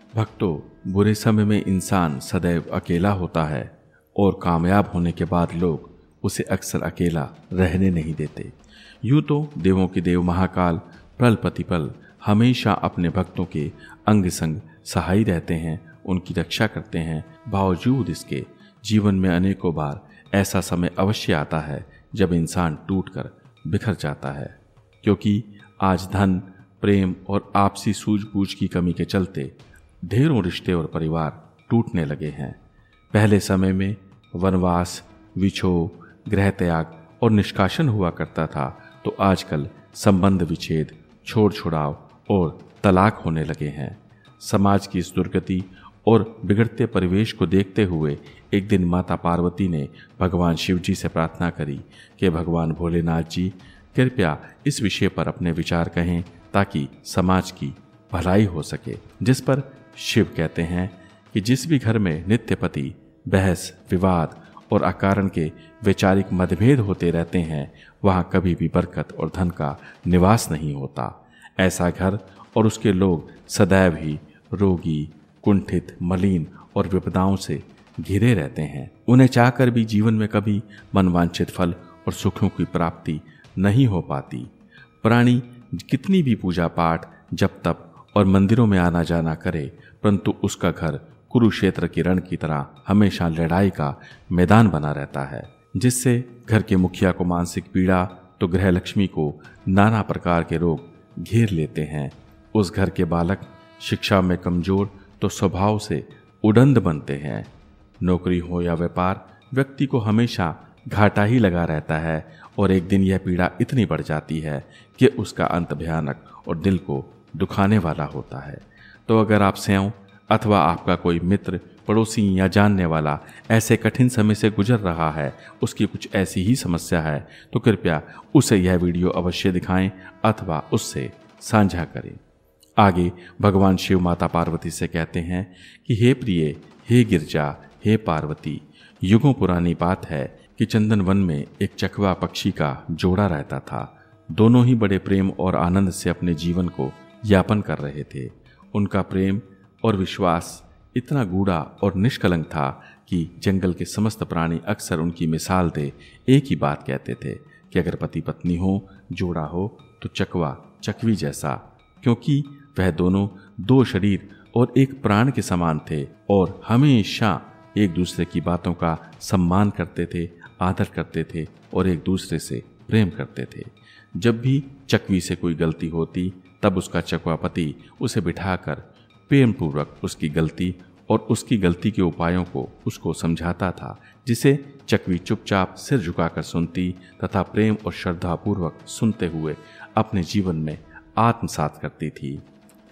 भक्तों, बुरे समय में इंसान सदैव अकेला होता है और कामयाब होने के बाद लोग उसे अक्सर अकेला रहने नहीं देते। यूं तो देवों के देव महाकाल पल प्रतिपल हमेशा अपने भक्तों के अंग संग सहाय रहते हैं, उनकी रक्षा करते हैं। बावजूद इसके जीवन में अनेकों बार ऐसा समय अवश्य आता है जब इंसान टूटकर बिखर जाता है, क्योंकि आज धन, प्रेम और आपसी सूझबूझ की कमी के चलते ढेरों रिश्ते और परिवार टूटने लगे हैं। पहले समय में वनवास, विछोह, गृह त्याग और निष्कासन हुआ करता था, तो आजकल संबंध विच्छेद, छोड़ छुड़ाव और तलाक होने लगे हैं। समाज की इस दुर्गति और बिगड़ते परिवेश को देखते हुए एक दिन माता पार्वती ने भगवान शिव जी से प्रार्थना करी कि भगवान भोलेनाथ जी, कृपया इस विषय पर अपने विचार कहें ताकि समाज की भलाई हो सके। जिस पर शिव कहते हैं कि जिस भी घर में नित्य पति, बहस, विवाद और अकारण के वैचारिक मतभेद होते रहते हैं, वहां कभी भी बरकत और धन का निवास नहीं होता। ऐसा घर और उसके लोग सदैव ही रोगी, कुंठित, मलिन और विपदाओं से घिरे रहते हैं। उन्हें चाहकर भी जीवन में कभी मनवांछित फल और सुखों की प्राप्ति नहीं हो पाती। प्राणी कितनी भी पूजा पाठ, जप तप और मंदिरों में आना जाना करे, परंतु उसका घर कुरुक्षेत्र की रण की तरह हमेशा लड़ाई का मैदान बना रहता है, जिससे घर के मुखिया को मानसिक पीड़ा तो गृह लक्ष्मी को नाना प्रकार के रोग घेर लेते हैं। उस घर के बालक शिक्षा में कमजोर तो स्वभाव से उदंड बनते हैं। नौकरी हो या व्यापार, व्यक्ति को हमेशा घाटा ही लगा रहता है और एक दिन यह पीड़ा इतनी बढ़ जाती है कि उसका अंत भयानक और दिल को दुखाने वाला होता है। तो अगर आप स्वयं अथवा आपका कोई मित्र, पड़ोसी या जानने वाला ऐसे कठिन समय से गुजर रहा है, उसकी कुछ ऐसी ही समस्या है, तो कृपया उसे यह वीडियो अवश्य दिखाएं अथवा उससे साझा करें। आगे भगवान शिव माता पार्वती से कहते हैं कि हे प्रिय, हे गिरजा, हे पार्वती, युगों पुरानी बात है कि चंदन वन में एक चकवा पक्षी का जोड़ा रहता था। दोनों ही बड़े प्रेम और आनंद से अपने जीवन को यापन कर रहे थे। उनका प्रेम और विश्वास इतना गूढ़ा और निष्कलंक था कि जंगल के समस्त प्राणी अक्सर उनकी मिसाल दे एक ही बात कहते थे कि अगर पति पत्नी हो, जोड़ा हो, तो चकवा चकवी जैसा, क्योंकि वह दोनों दो शरीर और एक प्राण के समान थे और हमेशा एक दूसरे की बातों का सम्मान करते थे, आदर करते थे और एक दूसरे से प्रेम करते थे। जब भी चकवी से कोई गलती होती, तब उसका चकवा पति उसे बिठाकर प्रेम पूर्वक उसकी गलती और उसकी गलती के उपायों को उसको समझाता था, जिसे चकवी चुपचाप सिर झुकाकर सुनती तथा प्रेम और श्रद्धा पूर्वक सुनते हुए अपने जीवन में आत्मसात करती थी।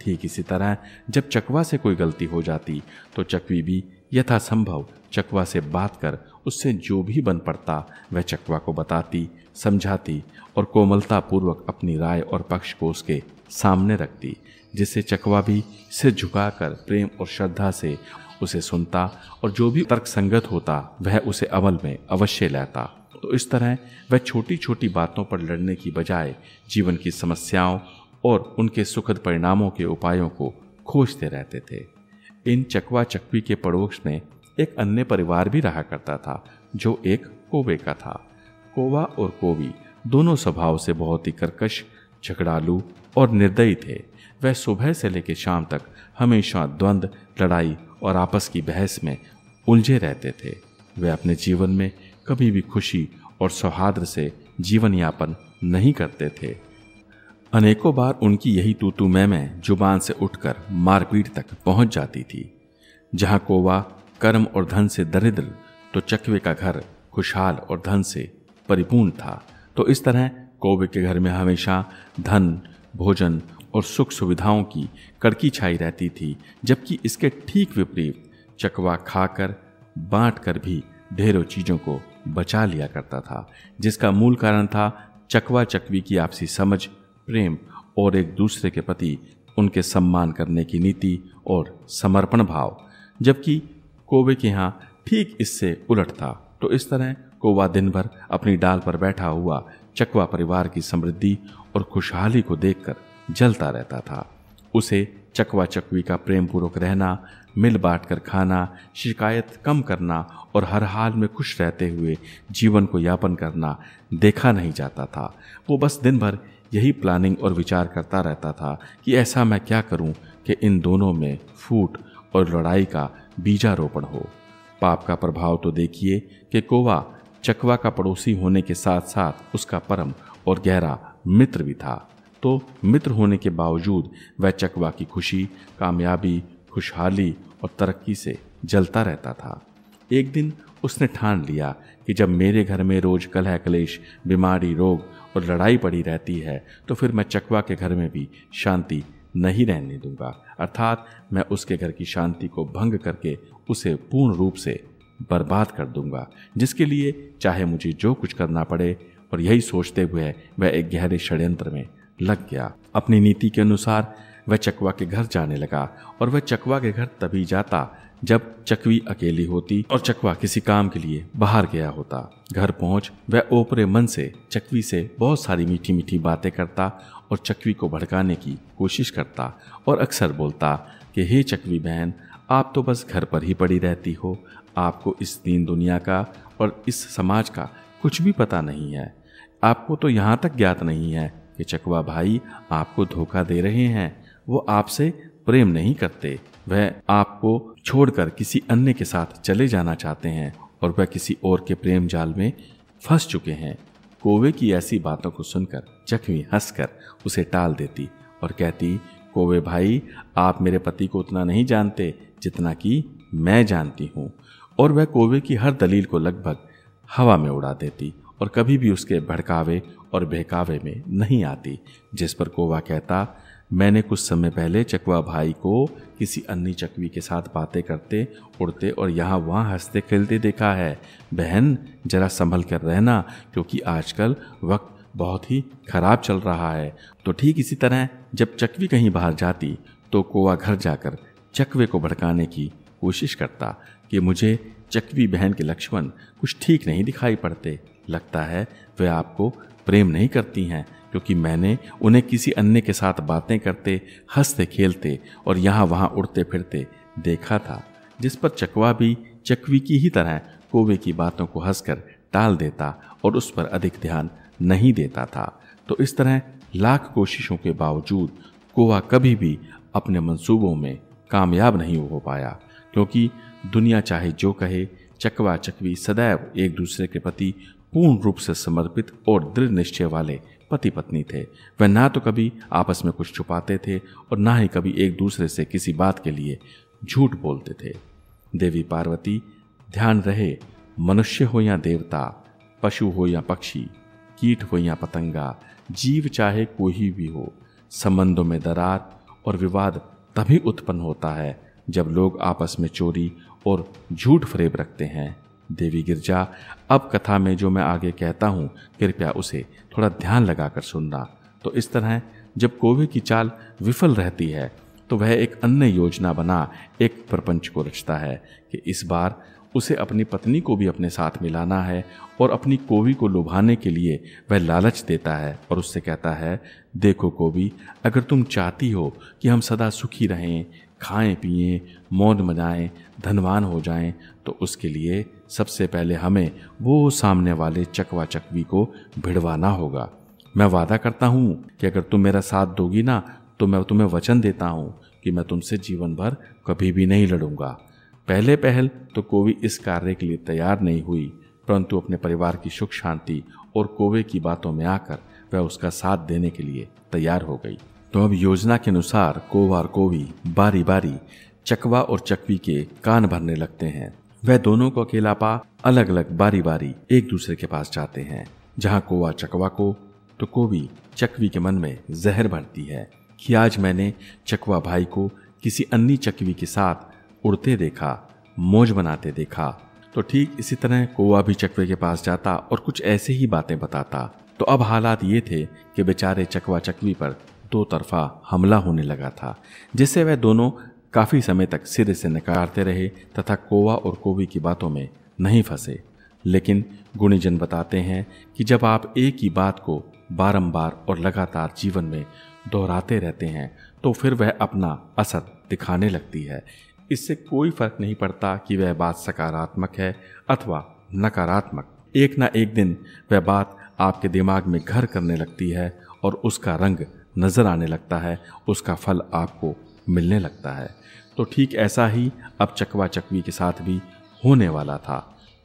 ठीक इसी तरह जब चकवा से कोई गलती हो जाती तो चकवी भी यथासंभव चकवा से बात कर उससे जो भी बन पड़ता वह चकवा को बताती, समझाती और कोमलता पूर्वक अपनी राय और पक्ष को उसके सामने रखती, जिससे चकवा भी सिर झुकाकर प्रेम और श्रद्धा से उसे सुनता और जो भी तर्क संगत होता वह उसे अमल में अवश्य लाता। तो इस तरह वह छोटी छोटी बातों पर लड़ने की बजाय जीवन की समस्याओं और उनके सुखद परिणामों के उपायों को खोजते रहते थे। इन चकवा चकवी के पड़ोस में एक अन्य परिवार भी रहा करता था, जो एक कौवे का था। कौवा और कौवी दोनों स्वभाव से बहुत ही कर्कश, झगड़ालू और निर्दयी थे। वह सुबह से लेकर शाम तक हमेशा द्वंद्व, लड़ाई और आपस की बहस में उलझे रहते थे। वे अपने जीवन में कभी भी खुशी और सौहार्द से जीवन यापन नहीं करते थे। अनेकों बार उनकी यही तू मैं जुबान से उठकर मारपीट तक पहुंच जाती थी। जहां कौवा कर्म और धन से दरिद्र, तो चकवे का घर खुशहाल और धन से परिपूर्ण था। तो इस तरह कौवे के घर में हमेशा धन, भोजन और सुख सुविधाओं की कड़की छाई रहती थी, जबकि इसके ठीक विपरीत चकवा खाकर, बांट कर भी ढेरों चीजों को बचा लिया करता था, जिसका मूल कारण था चकवा चकवी की आपसी समझ, प्रेम और एक दूसरे के प्रति उनके सम्मान करने की नीति और समर्पण भाव। जबकि कौवे के यहाँ ठीक इससे उलट था। तो इस तरह कौवा दिन भर अपनी डाल पर बैठा हुआ चकवा परिवार की समृद्धि और खुशहाली को देखकर जलता रहता था। उसे चकवा चकवी का प्रेम पूर्वक रहना, मिल बांट कर खाना, शिकायत कम करना और हर हाल में खुश रहते हुए जीवन को यापन करना देखा नहीं जाता था। वो बस दिन भर यही प्लानिंग और विचार करता रहता था कि ऐसा मैं क्या करूं कि इन दोनों में फूट और लड़ाई का बीजारोपण हो। पाप का प्रभाव तो देखिए कि कौवा चकवा का पड़ोसी होने के साथ साथ उसका परम और गहरा मित्र भी था। तो मित्र होने के बावजूद वह चकवा की खुशी, कामयाबी, खुशहाली और तरक्की से जलता रहता था। एक दिन उसने ठान लिया कि जब मेरे घर में रोज कलह कलेश, बीमारी, रोग और लड़ाई पड़ी रहती है तो फिर मैं चकवा के घर में भी शांति नहीं रहने दूंगा, अर्थात मैं उसके घर की शांति को भंग करके उसे पूर्ण रूप से बर्बाद कर दूंगा, जिसके लिए चाहे मुझे जो कुछ करना पड़े। और यही सोचते हुए वह एक गहरे षड्यंत्र में लग गया। अपनी नीति के अनुसार वह चकवा के घर जाने लगा और वह चकवा के घर तभी जाता जब चकवी अकेली होती और चकवा किसी काम के लिए बाहर गया होता। घर पहुंच वह ओपरे मन से चकवी से बहुत सारी मीठी मीठी बातें करता और चकवी को भड़काने की कोशिश करता और अक्सर बोलता कि हे चकवी बहन, आप तो बस घर पर ही पड़ी रहती हो, आपको इस दीन दुनिया का और इस समाज का कुछ भी पता नहीं है। आपको तो यहाँ तक ज्ञात नहीं है कि चकवा भाई आपको धोखा दे रहे हैं। वो आपसे प्रेम नहीं करते, वह आपको छोड़कर किसी अन्य के साथ चले जाना चाहते हैं और वह किसी और के प्रेम जाल में फंस चुके हैं। कौवे की ऐसी बातों को सुनकर चकवी हंसकर उसे टाल देती और कहती, कौवे भाई, आप मेरे पति को उतना नहीं जानते जितना कि मैं जानती हूँ। और वह कौवे की हर दलील को लगभग हवा में उड़ा देती और कभी भी उसके भड़कावे और बहकावे में नहीं आती। जिस पर कौवा कहता, मैंने कुछ समय पहले चकवा भाई को किसी अन्य चकवी के साथ बातें करते, उड़ते और यहाँ वहाँ हंसते खेलते देखा है। बहन, जरा संभल कर रहना, क्योंकि आजकल वक्त बहुत ही खराब चल रहा है। तो ठीक इसी तरह जब चकवी कहीं बाहर जाती तो कौवा घर जाकर चकवे को भड़काने की कोशिश करता कि मुझे चकवी बहन के लक्षण कुछ ठीक नहीं दिखाई पड़ते, लगता है वे आपको प्रेम नहीं करती हैं, क्योंकि मैंने उन्हें किसी अन्य के साथ बातें करते, हंसते खेलते और यहाँ वहाँ उड़ते फिरते देखा था। जिस पर चकवा भी चकवी की ही तरह कौवे की बातों को हंसकर टाल देता और उस पर अधिक ध्यान नहीं देता था। तो इस तरह लाख कोशिशों के बावजूद कौवा कभी भी अपने मंसूबों में कामयाब नहीं हो पाया, क्योंकि दुनिया चाहे जो कहे, चकवा चकवी सदैव एक दूसरे के प्रति पूर्ण रूप से समर्पित और दृढ़ निश्चय वाले पति पत्नी थे। वह ना तो कभी आपस में कुछ छुपाते थे और ना ही कभी एक दूसरे से किसी बात के लिए झूठ बोलते थे। देवी पार्वती, ध्यान रहे, मनुष्य हो या देवता, पशु हो या पक्षी, कीट हो या पतंगा, जीव चाहे कोई भी हो, संबंधों में दरार और विवाद तभी उत्पन्न होता है जब लोग आपस में चोरी और झूठ फरेब रखते हैं। देवी गिरजा, अब कथा में जो मैं आगे कहता हूँ कृपया उसे थोड़ा ध्यान लगाकर सुनना। तो इस तरह जब कौवे की चाल विफल रहती है तो वह एक अन्य योजना बना एक प्रपंच को रचता है कि इस बार उसे अपनी पत्नी को भी अपने साथ मिलाना है और अपनी कौवी को लुभाने के लिए वह लालच देता है और उससे कहता है, देखो कौवी, अगर तुम चाहती हो कि हम सदा सुखी रहें, खाएं पिएं, मौज मनाएं, धनवान हो जाएं, तो उसके लिए सबसे पहले हमें वो सामने वाले चकवा चकवी को भिड़वाना होगा। मैं वादा करता हूँ कि अगर तुम मेरा साथ दोगी ना तो मैं तुम्हें वचन देता हूँ कि मैं तुमसे जीवन भर कभी भी नहीं लड़ूंगा। पहले पहल तो कौवी इस कार्य के लिए तैयार नहीं हुई, परंतु अपने परिवार की सुख शांति और कौवे की बातों में आकर वह उसका साथ देने के लिए तैयार हो गई। तो अब योजना के अनुसार कौवा और कौवी बारी बारी चकवा और चकवी के कान भरने लगते हैं। वह दोनों को अकेला पा अलग अलग बारी बारी एक दूसरे के पास जाते हैं। जहाँ कौवा चकवा को तो कौवी चकवी के मन में जहर भरती है कि आज मैंने चकवा भाई को किसी अन्य चकवी के साथ उड़ते देखा, मौज बनाते देखा। तो ठीक इसी तरह कौवा भी चकवे के पास जाता और कुछ ऐसे ही बातें बताता। तो अब हालात ये थे कि बेचारे चकवा चकवी पर दो तरफा हमला होने लगा था, जिससे वह दोनों काफी समय तक सिरे से नकारते रहे तथा कौवा और कौवी की बातों में नहीं फंसे। लेकिन गुणीजन बताते हैं कि जब आप एक ही बात को बारंबार और लगातार जीवन में दोहराते रहते हैं तो फिर वह अपना असर दिखाने लगती है। इससे कोई फर्क नहीं पड़ता कि वह बात सकारात्मक है अथवा नकारात्मक। एक ना एक दिन वह बात आपके दिमाग में घर करने लगती है और उसका रंग नजर आने लगता है, उसका फल आपको मिलने लगता है। तो ठीक ऐसा ही अब चकवा चकवी के साथ भी होने वाला था।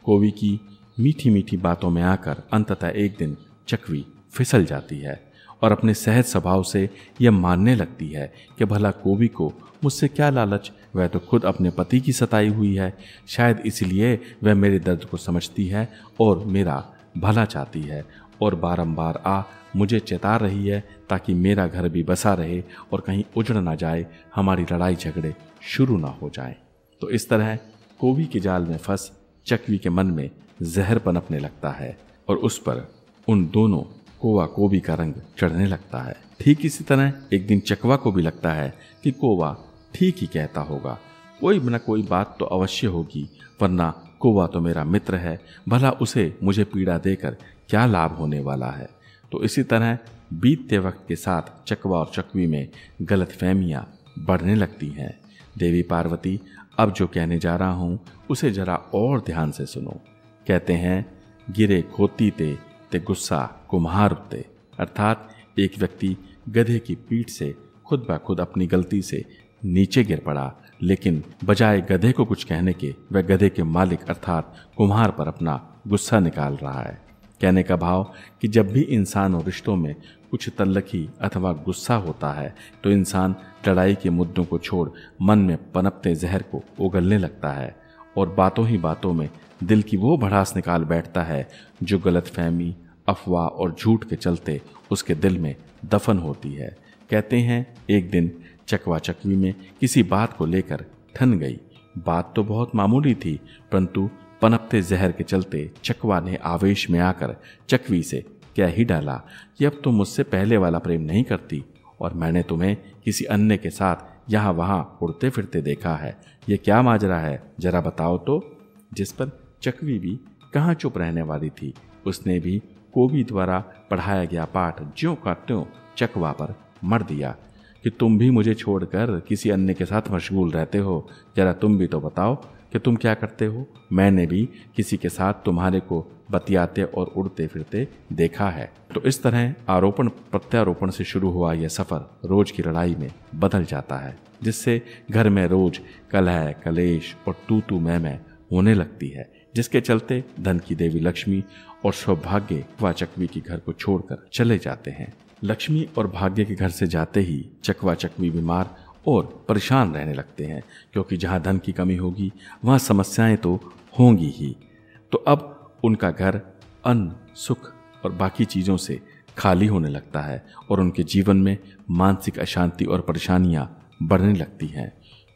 कोवी की मीठी मीठी बातों में आकर अंततः एक दिन चकवी फिसल जाती है और अपने सहज स्वभाव से यह मानने लगती है कि भला कोवी को मुझसे क्या लालच, वह तो खुद अपने पति की सताई हुई है, शायद इसलिए वह मेरे दर्द को समझती है और मेरा भला चाहती है और बारंबार मुझे चेता रही है ताकि मेरा घर भी बसा रहे और कहीं उजड़ ना जाए, हमारी लड़ाई झगड़े शुरू ना हो जाए। तो इस तरह कोवी के जाल में फंस चकवी के मन में जहर पनपने लगता है और उस पर उन दोनों कोवा कोवी का रंग चढ़ने लगता है। ठीक इसी तरह एक दिन चकवा को भी लगता है कि कोवा ठीक ही कहता होगा, कोई न कोई बात तो अवश्य होगी, वरना कोवा तो मेरा मित्र है, भला उसे मुझे पीड़ा देकर क्या लाभ होने वाला है। तो इसी तरह बीतते वक्त के साथ चकवा और चकवी में गलतफहमियां बढ़ने लगती हैं। देवी पार्वती, अब जो कहने जा रहा हूं उसे जरा और ध्यान से सुनो। कहते हैं, गिरे खोती ते गुस्सा कुम्हार उत्ते, अर्थात एक व्यक्ति गधे की पीठ से खुद ब खुद अपनी गलती से नीचे गिर पड़ा, लेकिन बजाय गधे को कुछ कहने के वह गधे के मालिक अर्थात कुम्हार पर अपना गुस्सा निकाल रहा है। कहने का भाव कि जब भी इंसान और रिश्तों में कुछ तल्लखी अथवा गुस्सा होता है तो इंसान लड़ाई के मुद्दों को छोड़ मन में पनपते जहर को उगलने लगता है और बातों ही बातों में दिल की वो भड़ास निकाल बैठता है जो गलतफहमी, अफवाह और झूठ के चलते उसके दिल में दफन होती है। कहते हैं, एक दिन चकवा चकवी में किसी बात को लेकर ठन गई। बात तो बहुत मामूली थी, परंतु पनपते जहर के चलते चकवा ने आवेश में आकर चकवी से कह ही डाला कि अब तुम मुझसे पहले वाला प्रेम नहीं करती और मैंने तुम्हें किसी अन्य के साथ यहाँ वहाँ उड़ते फिरते देखा है। ये क्या माजरा है, जरा बताओ तो। जिस पर चकवी भी कहाँ चुप रहने वाली थी, उसने भी कोवी द्वारा पढ़ाया गया पाठ ज्यों का त्यों चकवा पर मर दिया कि तुम भी मुझे छोड़कर किसी अन्य के साथ मशगूल रहते हो, जरा तुम भी तो बताओ कि तुम क्या करते हो। मैंने भी किसी के साथ तुम्हारे को बतियाते और उड़ते फिरते देखा है। तो इस तरह आरोपण प्रत्यारोपण से शुरू हुआ यह सफर रोज की लड़ाई में बदल जाता है, जिससे घर में रोज कलह कलेश और तू मैं होने लगती है, जिसके चलते धन की देवी लक्ष्मी और सौभाग्य व चकवी के घर को छोड़कर चले जाते हैं। लक्ष्मी और भाग्य के घर से जाते ही चकवा चकवी बीमार और परेशान रहने लगते हैं, क्योंकि जहाँ धन की कमी होगी वहाँ समस्याएं तो होंगी ही। तो अब उनका घर अन्न, सुख और बाकी चीज़ों से खाली होने लगता है और उनके जीवन में मानसिक अशांति और परेशानियां बढ़ने लगती हैं।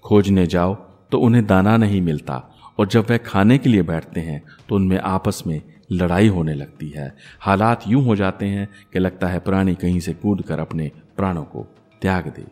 खोजने जाओ तो उन्हें दाना नहीं मिलता और जब वह खाने के लिए बैठते हैं तो उनमें आपस में लड़ाई होने लगती है। हालात यूं हो जाते हैं कि लगता है प्राणी कहीं से कूदकर अपने प्राणों को त्याग दे।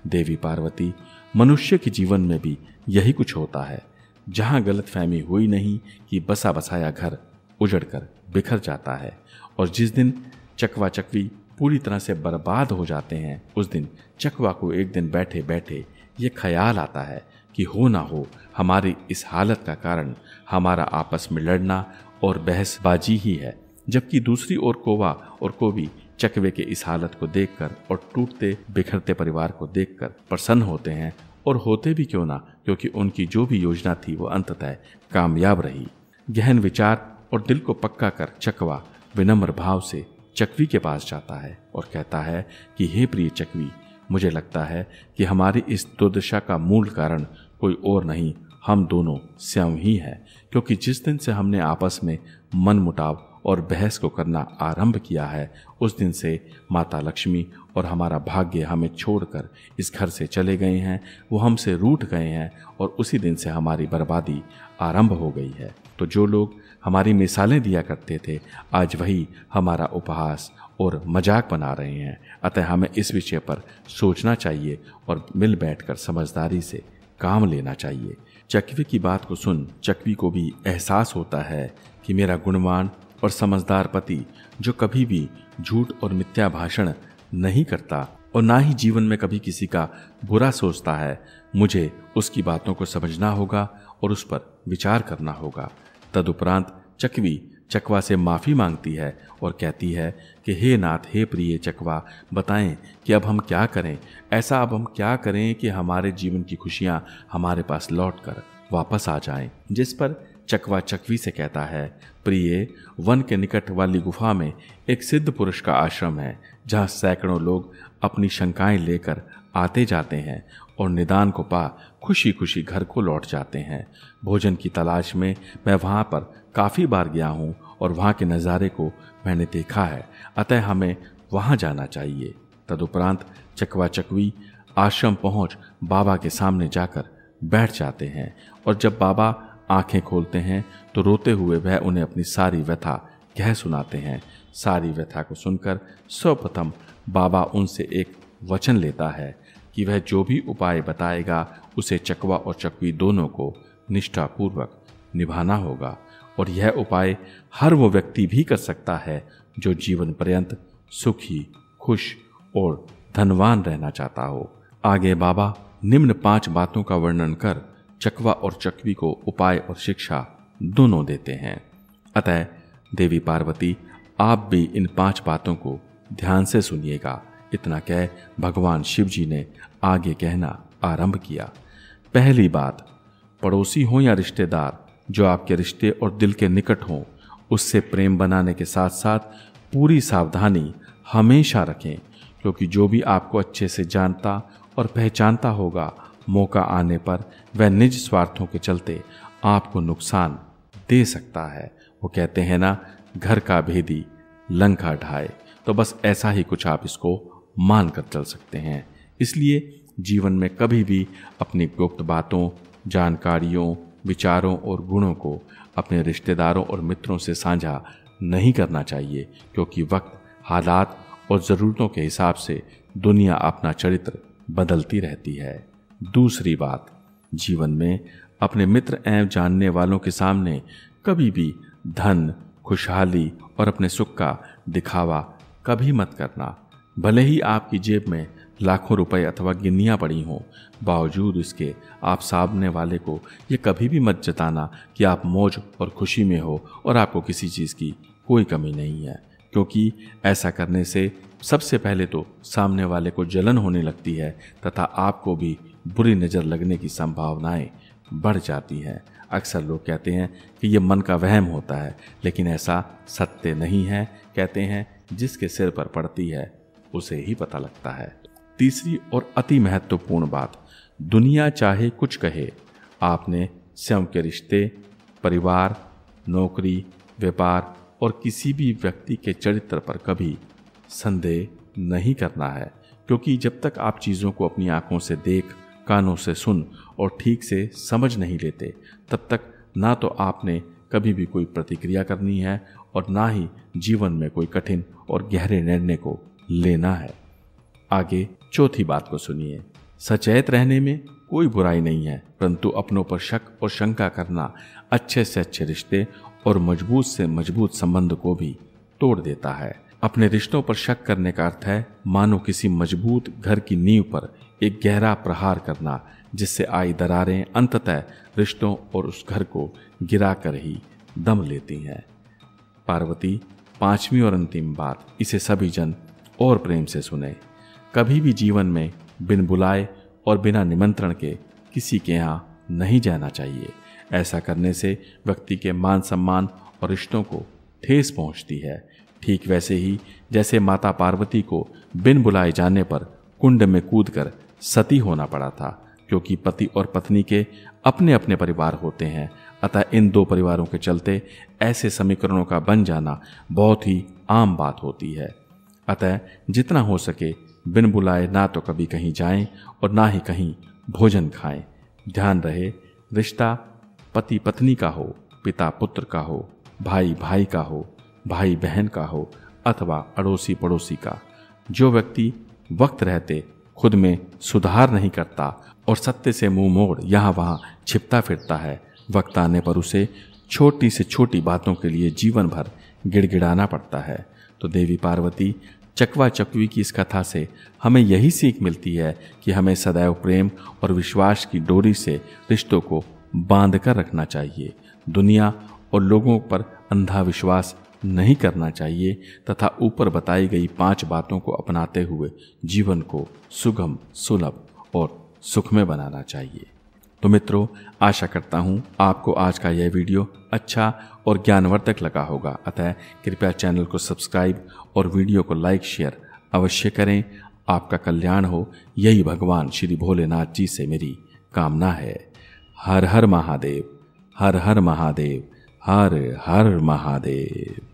देवी पार्वती, मनुष्य के जीवन में भी यही कुछ होता है। जहां गलतफहमी हुई नहीं कि बसा बसाया घर उजड़कर बिखर जाता है और जिस दिन चकवा चकवी पूरी तरह से बर्बाद हो जाते हैं, उस दिन चकवा को एक दिन बैठे बैठे ये ख्याल आता है कि हो ना हो हमारी इस हालत का कारण हमारा आपस में लड़ना और बहसबाजी ही है। जबकि दूसरी ओर कोवा और कोवी चकवे के इस हालत को देखकर और टूटते बिखरते परिवार को देखकर प्रसन्न होते हैं, और होते भी क्यों ना, क्योंकि उनकी जो भी योजना थी वो अंततः कामयाब रही। गहन विचार और दिल को पक्का कर चकवा विनम्र भाव से चकवी के पास जाता है और कहता है कि हे प्रिय चकवी, मुझे लगता है कि हमारी इस दुर्दशा का मूल कारण कोई और नहीं, हम दोनों स्वयं ही हैं, क्योंकि जिस दिन से हमने आपस में मन मुटाव और बहस को करना आरंभ किया है, उस दिन से माता लक्ष्मी और हमारा भाग्य हमें छोड़कर इस घर से चले गए हैं, वो हमसे रूठ गए हैं और उसी दिन से हमारी बर्बादी आरंभ हो गई है। तो जो लोग हमारी मिसालें दिया करते थे, आज वही हमारा उपहास और मजाक बना रहे हैं। अतः हमें इस विषय पर सोचना चाहिए और मिल बैठकर समझदारी से काम लेना चाहिए। चकवी की बात को सुन चकवी को भी एहसास होता है कि मेरा गुणवान और समझदार पति, जो कभी भी झूठ और मिथ्या भाषण नहीं करता और ना ही जीवन में कभी किसी का बुरा सोचता है। मुझे उसकी बातों को समझना होगा और उस पर विचार करना होगा। तदुपरांत चकवी चकवा से माफ़ी मांगती है और कहती है कि हे नाथ, हे प्रिय चकवा, बताएं कि अब हम क्या करें। ऐसा अब हम क्या करें कि हमारे जीवन की खुशियां हमारे पास लौट कर वापस आ जाएं। जिस पर चकवा चकवी से कहता है, प्रिय, वन के निकट वाली गुफा में एक सिद्ध पुरुष का आश्रम है, जहाँ सैकड़ों लोग अपनी शंकाएं लेकर आते जाते हैं और निदान को पा खुशी खुशी घर को लौट जाते हैं। भोजन की तलाश में मैं वहाँ पर काफ़ी बार गया हूँ और वहाँ के नज़ारे को मैंने देखा है, अतः हमें वहाँ जाना चाहिए। तदुपरांत चकवा चकवी आश्रम पहुँच बाबा के सामने जाकर बैठ जाते हैं और जब बाबा आंखें खोलते हैं तो रोते हुए वह उन्हें अपनी सारी व्यथा कह सुनाते हैं। सारी व्यथा को सुनकर सर्वप्रथम बाबा उनसे एक वचन लेता है कि वह जो भी उपाय बताएगा उसे चकवा और चकवी दोनों को निष्ठापूर्वक निभाना होगा और यह उपाय हर वो व्यक्ति भी कर सकता है जो जीवन पर्यंत सुखी, खुश और धनवान रहना चाहता हो। आगे बाबा निम्न 5 बातों का वर्णन कर चकवा और चकवी को उपाय और शिक्षा दोनों देते हैं। अतः देवी पार्वती, आप भी इन 5 बातों को ध्यान से सुनिएगा। इतना कह भगवान शिव जी ने आगे कहना आरंभ किया। पहली बात, पड़ोसी हो या रिश्तेदार, जो आपके रिश्ते और दिल के निकट हों, उससे प्रेम बनाने के साथ साथ पूरी सावधानी हमेशा रखें, क्योंकि जो भी आपको अच्छे से जानता और पहचानता होगा, मौका आने पर वह निज स्वार्थों के चलते आपको नुकसान दे सकता है। वो कहते हैं ना, घर का भेदी लंका ढाए, तो बस ऐसा ही कुछ आप इसको मान कर चल सकते हैं। इसलिए जीवन में कभी भी अपनी गुप्त बातों, जानकारियों, विचारों और गुणों को अपने रिश्तेदारों और मित्रों से साझा नहीं करना चाहिए, क्योंकि वक्त, हालात और ज़रूरतों के हिसाब से दुनिया अपना चरित्र बदलती रहती है। दूसरी बात, जीवन में अपने मित्र एवं जानने वालों के सामने कभी भी धन, खुशहाली और अपने सुख का दिखावा कभी मत करना। भले ही आपकी जेब में लाखों रुपए अथवा गिन्नियाँ पड़ी हों, बावजूद इसके आप सामने वाले को ये कभी भी मत जताना कि आप मौज और खुशी में हो और आपको किसी चीज़ की कोई कमी नहीं है, क्योंकि ऐसा करने से सबसे पहले तो सामने वाले को जलन होने लगती है तथा आपको भी बुरी नज़र लगने की संभावनाएं बढ़ जाती हैं। अक्सर लोग कहते हैं कि ये मन का वहम होता है, लेकिन ऐसा सत्य नहीं है। कहते हैं जिसके सिर पर पड़ती है उसे ही पता लगता है। तीसरी और अति महत्वपूर्ण बात, दुनिया चाहे कुछ कहे, आपने स्वयं के रिश्ते, परिवार, नौकरी, व्यापार और किसी भी व्यक्ति के चरित्र पर कभी संदेह नहीं करना है, क्योंकि जब तक आप चीज़ों को अपनी आंखों से देख, कानों से सुन और ठीक से समझ नहीं लेते, तब तक ना तो आपने कभी भी कोई प्रतिक्रिया करनी है और ना ही जीवन में कोई कठिन और गहरे निर्णय को लेना है। आगे चौथी बात को सुनिए। सचेत रहने में कोई बुराई नहीं है, परंतु अपनों पर शक और शंका करना अच्छे से अच्छे रिश्ते और मजबूत से मजबूत संबंध को भी तोड़ देता है। अपने रिश्तों पर शक करने का अर्थ है मानो किसी मजबूत घर की नींव पर एक गहरा प्रहार करना, जिससे आई दरारें अंततः रिश्तों और उस घर को गिरा कर ही दम लेती हैं। पार्वती, 5वीं और अंतिम बात, इसे सभी जन और प्रेम से सुने। कभी भी जीवन में बिन बुलाए और बिना निमंत्रण के किसी के यहाँ नहीं जाना चाहिए। ऐसा करने से व्यक्ति के मान सम्मान और रिश्तों को ठेस पहुँचती है। ठीक वैसे ही जैसे माता पार्वती को बिन बुलाए जाने पर कुंड में कूदकर सती होना पड़ा था, क्योंकि पति और पत्नी के अपने अपने परिवार होते हैं। अतः इन 2 परिवारों के चलते ऐसे समीकरणों का बन जाना बहुत ही आम बात होती है। अतः जितना हो सके बिन बुलाए ना तो कभी कहीं जाएं और ना ही कहीं भोजन खाएं। ध्यान रहे, रिश्ता पति पत्नी का हो, पिता पुत्र का हो, भाई भाई का हो, भाई बहन का हो अथवा अड़ोसी पड़ोसी का, जो व्यक्ति वक्त रहते खुद में सुधार नहीं करता और सत्य से मुंह मोड़ यहाँ वहाँ छिपता फिरता है, वक्त आने पर उसे छोटी से छोटी बातों के लिए जीवन भर गिड़गिड़ाना पड़ता है। तो देवी पार्वती, चकवा चकवी की इस कथा से हमें यही सीख मिलती है कि हमें सदैव प्रेम और विश्वास की डोरी से रिश्तों को बांध कर रखना चाहिए। दुनिया और लोगों पर अंधा विश्वास नहीं करना चाहिए तथा ऊपर बताई गई 5 बातों को अपनाते हुए जीवन को सुगम, सुलभ और सुखमय बनाना चाहिए। तो मित्रों, आशा करता हूँ आपको आज का यह वीडियो अच्छा और ज्ञानवर्धक लगा होगा। अतः कृपया चैनल को सब्सक्राइब और वीडियो को लाइक शेयर अवश्य करें। आपका कल्याण हो, यही भगवान श्री भोलेनाथ जी से मेरी कामना है। हर हर महादेव, हर हर महादेव, हर हर महादेव।